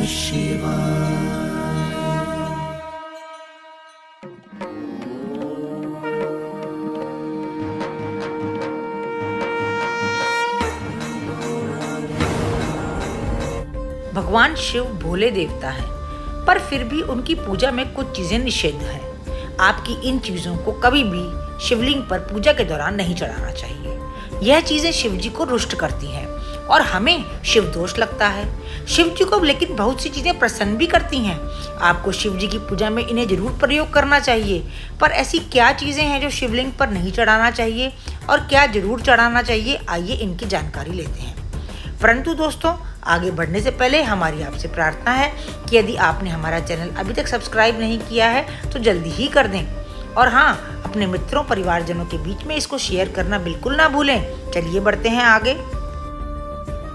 शिवाय। भगवान शिव भोले देवता हैं, पर फिर भी उनकी पूजा में कुछ चीजें निषिद्ध हैं। आपकी इन चीजों को कभी भी शिवलिंग पर पूजा के दौरान नहीं चढ़ाना चाहिए। यह चीजें शिव जी को रुष्ट करती हैं और हमें शिव दोष लगता है। शिव जी को लेकिन बहुत सी चीजें प्रसन्न भी करती हैं। आपको शिव जी की पूजा में इन्हें जरूर प्रयोग करना चाहिए, पर ऐसी क्या चीजें हैं जो शिवलिंग पर नहीं चढ़ाना चाहिए और क्या जरूर चढ़ाना चाहिए, आइए इनकी जानकारी लेते हैं। परंतु दोस्तों, आगे बढ़ने से पहले हमारी आपसे प्रार्थना है कि यदि आपने हमारा चैनल अभी तक सब्सक्राइब नहीं किया है तो जल्दी ही कर दें, और हाँ, अपने मित्रों परिवारजनों के बीच में इसको शेयर करना बिल्कुल ना भूलें। चलिए बढ़ते हैं आगे।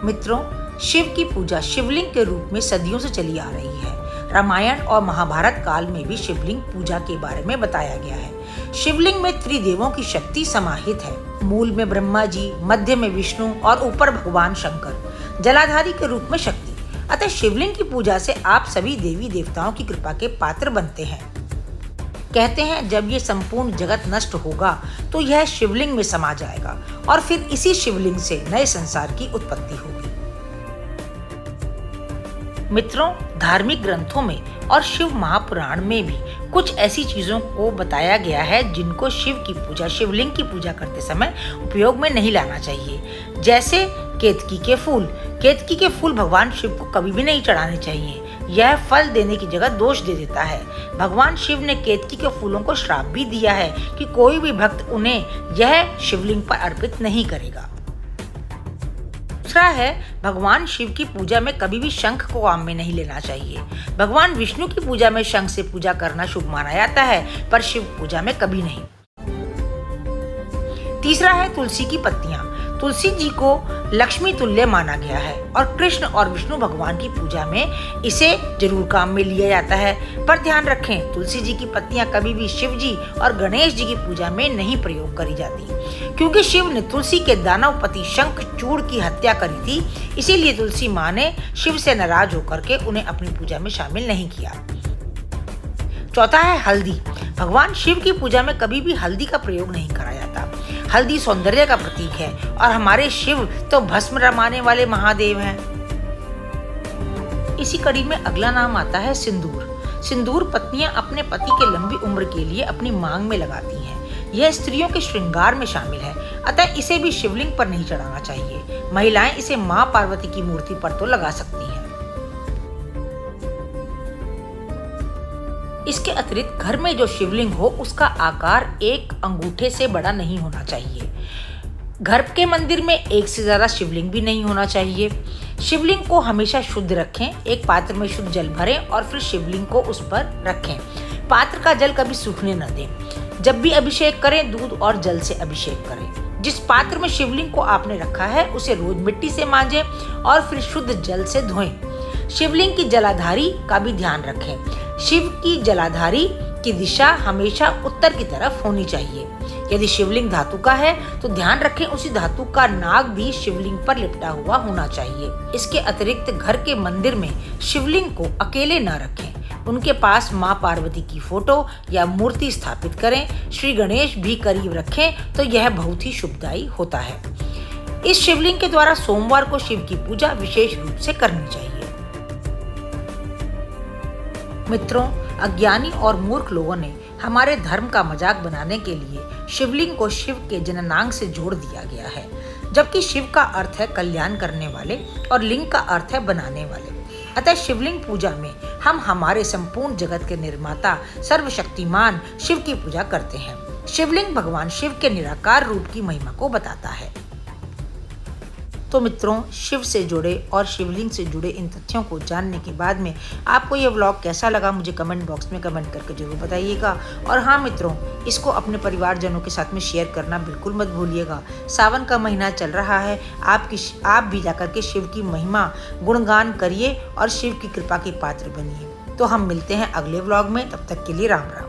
मित्रों, शिव की पूजा शिवलिंग के रूप में सदियों से चली आ रही है। रामायण और महाभारत काल में भी शिवलिंग पूजा के बारे में बताया गया है। शिवलिंग में त्रिदेवों की शक्ति समाहित है। मूल में ब्रह्मा जी, मध्य में विष्णु और ऊपर भगवान शंकर, जलाधारी के रूप में शक्ति। अतः शिवलिंग की पूजा से आप सभी देवी देवताओं की कृपा के पात्र बनते हैं। कहते हैं जब ये संपूर्ण जगत नष्ट होगा तो यह शिवलिंग में समा जाएगा और फिर इसी शिवलिंग से नए संसार की उत्पत्ति होगी। मित्रों, धार्मिक ग्रंथों में और शिव महापुराण में भी कुछ ऐसी चीजों को बताया गया है जिनको शिव की पूजा, शिवलिंग की पूजा करते समय उपयोग में नहीं लाना चाहिए। जैसे केतकी के फूल। केतकी के फूल भगवान शिव को कभी भी नहीं चढ़ाने चाहिए। यह फल देने की जगह दोष दे देता है। भगवान शिव ने केतकी के फूलों को श्राप भी दिया है कि कोई भी भक्त उन्हें यह शिवलिंग पर अर्पित नहीं करेगा। दूसरा है, भगवान शिव की पूजा में कभी भी शंख को काम में नहीं लेना चाहिए। भगवान विष्णु की पूजा में शंख से पूजा करना शुभ माना जाता है, पर शिव पूजा में कभी नहीं। तीसरा है तुलसी की पत्तियां। तुलसी जी को लक्ष्मी तुल्य माना गया है और कृष्ण और विष्णु भगवान की पूजा में इसे जरूर काम में लिया जाता है। पर ध्यान रखें, तुलसी जी की पत्तियां कभी भी शिव जी और गणेश जी की पूजा में नहीं प्रयोग करी जाती, क्योंकि शिव ने तुलसी के दानवपति शंखचूड़ की हत्या करी थी। इसीलिए तुलसी माँ ने शिव से नाराज होकर के उन्हें अपनी पूजा में शामिल नहीं किया। चौथा है हल्दी। भगवान शिव की पूजा में कभी भी हल्दी का प्रयोग नहीं करा जाता। हल्दी सौंदर्य का प्रतीक है और हमारे शिव तो भस्म रमाने वाले महादेव हैं। इसी कड़ी में अगला नाम आता है सिंदूर। सिंदूर पत्नियां अपने पति के लंबी उम्र के लिए अपनी मांग में लगाती हैं। यह स्त्रियों के श्रृंगार में शामिल है, अतः इसे भी शिवलिंग पर नहीं चढ़ाना चाहिए। महिलाएं इसे मां पार्वती की मूर्ति पर तो लगा सकती हैं। इसके अतिरिक्त घर में जो शिवलिंग हो उसका आकार एक अंगूठे से बड़ा नहीं होना चाहिए। घर के मंदिर में एक से ज्यादा शिवलिंग भी नहीं होना चाहिए। शिवलिंग को हमेशा शुद्ध रखें। एक पात्र में शुद्ध जल भरें और फिर शिवलिंग को उस पर रखें। पात्र का जल कभी सूखने न दें। जब भी अभिषेक करें, दूध और जल से अभिषेक करें। जिस पात्र में शिवलिंग को आपने रखा है उसे रोज मिट्टी से मांजें और फिर शुद्ध जल से धोएं। शिवलिंग की जलाधारी का भी ध्यान रखें। शिव की जलाधारी की दिशा हमेशा उत्तर की तरफ होनी चाहिए। यदि शिवलिंग धातु का है तो ध्यान रखें उसी धातु का नाग भी शिवलिंग पर लिपटा हुआ होना चाहिए। इसके अतिरिक्त घर के मंदिर में शिवलिंग को अकेले न रखें। उनके पास मां पार्वती की फोटो या मूर्ति स्थापित करें। श्री गणेश भी करीब रखें तो यह बहुत ही शुभदायी होता है। इस शिवलिंग के द्वारा सोमवार को शिव की पूजा विशेष रूप से करनी चाहिए। मित्रों, अज्ञानी और मूर्ख लोगों ने हमारे धर्म का मजाक बनाने के लिए शिवलिंग को शिव के जननांग से जोड़ दिया गया है, जबकि शिव का अर्थ है कल्याण करने वाले और लिंग का अर्थ है बनाने वाले। अतः शिवलिंग पूजा में हम हमारे संपूर्ण जगत के निर्माता सर्वशक्तिमान शिव की पूजा करते हैं। शिवलिंग भगवान शिव के निराकार रूप की महिमा को बताता है। तो मित्रों, शिव से जुड़े और शिवलिंग से जुड़े इन तथ्यों को जानने के बाद में आपको यह व्लॉग कैसा लगा मुझे कमेंट बॉक्स में कमेंट करके जरूर बताइएगा। और हाँ मित्रों, इसको अपने परिवारजनों के साथ में शेयर करना बिल्कुल मत भूलिएगा। सावन का महीना चल रहा है, आप भी जाकर के शिव की महिमा गुणगान करिए और शिव की कृपा के पात्र बनिए। तो हम मिलते हैं अगले व्लॉग में, तब तक के लिए राम राम।